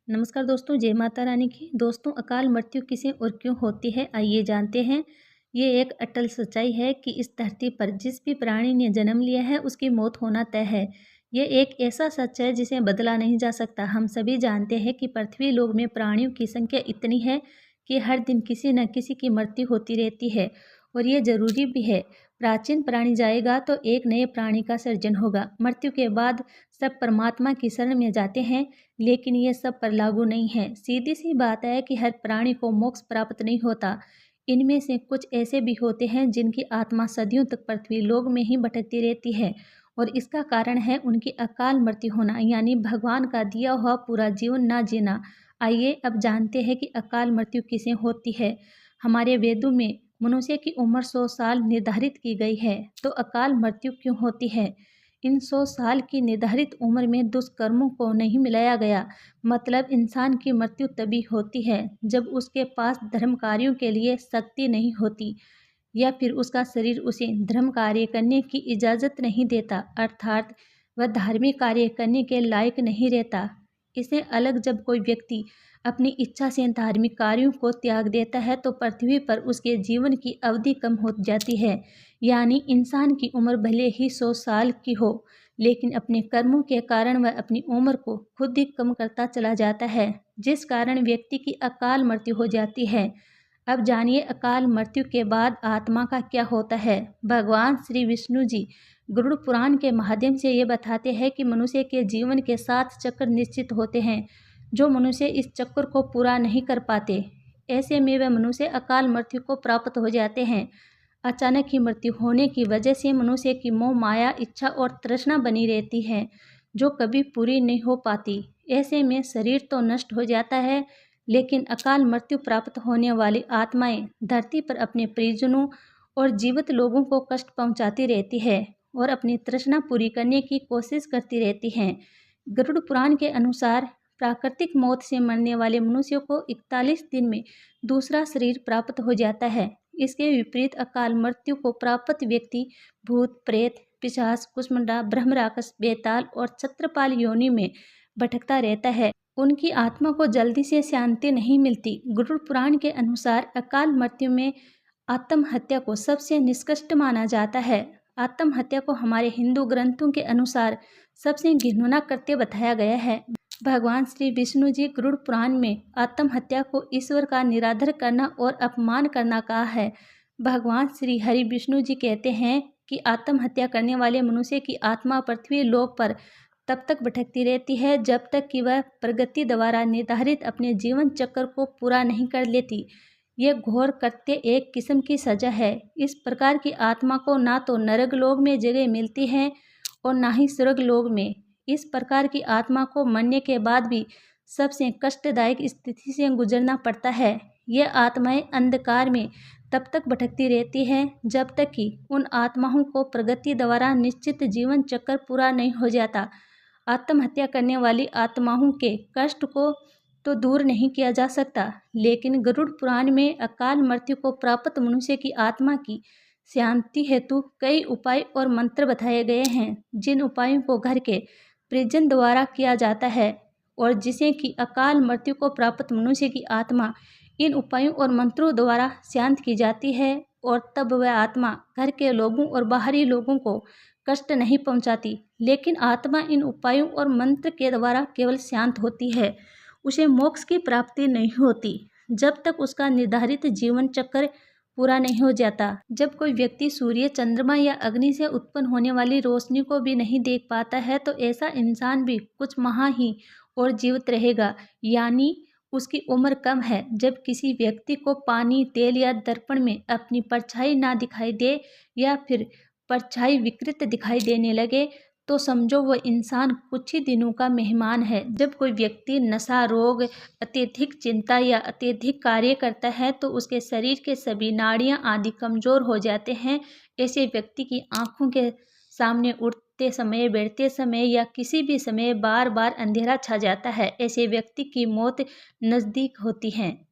नमस्कार दोस्तों, जय माता रानी की। दोस्तों, अकाल मृत्यु किसे और क्यों होती है, आइए जानते हैं। ये एक अटल सच्चाई है कि इस धरती पर जिस भी प्राणी ने जन्म लिया है उसकी मौत होना तय है। ये एक ऐसा सच है जिसे बदला नहीं जा सकता। हम सभी जानते हैं कि पृथ्वी लोक में प्राणियों की संख्या इतनी है कि हर दिन किसी न किसी की मृत्यु होती रहती है और ये जरूरी भी है। प्राचीन प्राणी जाएगा तो एक नए प्राणी का सर्जन होगा। मृत्यु के बाद सब परमात्मा की शरण में जाते हैं, लेकिन ये सब पर लागू नहीं है। सीधी सी बात है कि हर प्राणी को मोक्ष प्राप्त नहीं होता। इनमें से कुछ ऐसे भी होते हैं जिनकी आत्मा सदियों तक पृथ्वी लोक में ही भटकती रहती है और इसका कारण है उनकी अकाल मृत्यु होना, यानी भगवान का दिया हुआ पूरा जीवन ना जीना। आइए अब जानते हैं कि अकाल मृत्यु किसे होती है। हमारे वेदों में मनुष्य की उम्र 100 साल निर्धारित की गई है, तो अकाल मृत्यु क्यों होती है? इन 100 साल की निर्धारित उम्र में दुष्कर्मों को नहीं मिलाया गया। मतलब इंसान की मृत्यु तभी होती है जब उसके पास धर्म कार्यों के लिए शक्ति नहीं होती या फिर उसका शरीर उसे धर्म कार्य करने की इजाज़त नहीं देता, अर्थात वह धार्मिक कार्य करने के लायक नहीं रहता। इसे अलग जब कोई व्यक्ति अपनी इच्छा से धार्मिक कार्यों को त्याग देता है तो पृथ्वी पर उसके जीवन की अवधि कम हो जाती है। यानी इंसान की उम्र भले ही 100 साल की हो, लेकिन अपने कर्मों के कारण वह अपनी उम्र को खुद ही कम करता चला जाता है, जिस कारण व्यक्ति की अकाल मृत्यु हो जाती है। अब जानिए अकाल मृत्यु के बाद आत्मा का क्या होता है। भगवान श्री विष्णु जी गरुड़ पुराण के माध्यम से ये बताते हैं कि मनुष्य के जीवन के 7 चक्र निश्चित होते हैं। जो मनुष्य इस चक्र को पूरा नहीं कर पाते, ऐसे में वह मनुष्य अकाल मृत्यु को प्राप्त हो जाते हैं। अचानक ही मृत्यु होने की वजह से मनुष्य की मोह माया इच्छा और तृष्णा बनी रहती है, जो कभी पूरी नहीं हो पाती। ऐसे में शरीर तो नष्ट हो जाता है, लेकिन अकाल मृत्यु प्राप्त होने वाली आत्माएं धरती पर अपने परिजनों और जीवित लोगों को कष्ट पहुंचाती रहती है और अपनी तृष्णा पूरी करने की कोशिश करती रहती हैं। गरुड़ पुराण के अनुसार प्राकृतिक मौत से मरने वाले मनुष्यों को 41 दिन में दूसरा शरीर प्राप्त हो जाता है। इसके विपरीत अकाल मृत्यु को प्राप्त व्यक्ति भूत प्रेत पिशाच कुष्मांडा ब्रह्म राक्षस बेताल और छत्रपाल योनि में भटकता रहता है। उनकी आत्मा को जल्दी से शांति नहीं मिलती। गरुड़ पुराण के अनुसार अकाल मृत्यु में आत्महत्या को सबसे निकृष्ट माना जाता है। आत्महत्या को हमारे हिंदू ग्रंथों के अनुसार सबसे घिनौना कृत्य बताया गया है। भगवान श्री विष्णु जी गरुड़ पुराण में आत्महत्या को ईश्वर का निरादर करना और अपमान करना कहा है। भगवान श्री हरि विष्णु जी कहते हैं कि आत्महत्या करने वाले मनुष्य की आत्मा पृथ्वी लोक पर तब तक भटकती रहती है जब तक कि वह प्रगति द्वारा निर्धारित अपने जीवन चक्र को पूरा नहीं कर लेती। यह घोर कृत्य एक किस्म की सजा है। इस प्रकार की आत्मा को ना तो नरक लोक में जगह मिलती है और ना ही स्वर्ग लोक में। इस प्रकार की आत्मा को मरने के बाद भी सबसे कष्टदायक स्थिति से गुजरना पड़ता है। यह आत्माएं अंधकार में तब तक भटकती रहती हैं जब तक कि उन आत्माओं को प्रगति द्वारा निश्चित जीवन चक्र पूरा नहीं हो जाता। आत्महत्या करने वाली आत्माओं के कष्ट को तो दूर नहीं किया जा सकता, लेकिन गरुड़ पुराण में अकाल मृत्यु को प्राप्त मनुष्य की आत्मा की शांति हेतु कई उपाय और मंत्र बताए गए हैं, जिन उपायों को घर के परिजन द्वारा किया जाता है और जिसे कि अकाल मृत्यु को प्राप्त मनुष्य की आत्मा इन उपायों और मंत्रों द्वारा शांत की जाती है और तब वह आत्मा घर के लोगों और बाहरी लोगों को कष्ट नहीं पहुंचाती। लेकिन आत्मा इन उपायों और मंत्र के द्वारा केवल शांत होती है, उसे मोक्ष की प्राप्ति नहीं होती जब तक उसका निर्धारित जीवन चक्र पूरा नहीं हो जाता। जब कोई व्यक्ति सूर्य चंद्रमा या अग्नि से उत्पन्न होने वाली रोशनी को भी नहीं देख पाता है तो ऐसा इंसान भी कुछ माह ही और जीवित रहेगा, यानी उसकी उम्र कम है। जब किसी व्यक्ति को पानी तेल या दर्पण में अपनी परछाई ना दिखाई दे या फिर परछाई विकृत दिखाई देने लगे तो समझो वह इंसान कुछ ही दिनों का मेहमान है। जब कोई व्यक्ति नशा रोग अत्यधिक चिंता या अत्यधिक कार्य करता है तो उसके शरीर के सभी नाड़ियां आदि कमजोर हो जाते हैं। ऐसे व्यक्ति की आंखों के सामने उठते समय बैठते समय या किसी भी समय बार बार अंधेरा छा जाता है। ऐसे व्यक्ति की मौत नज़दीक होती है।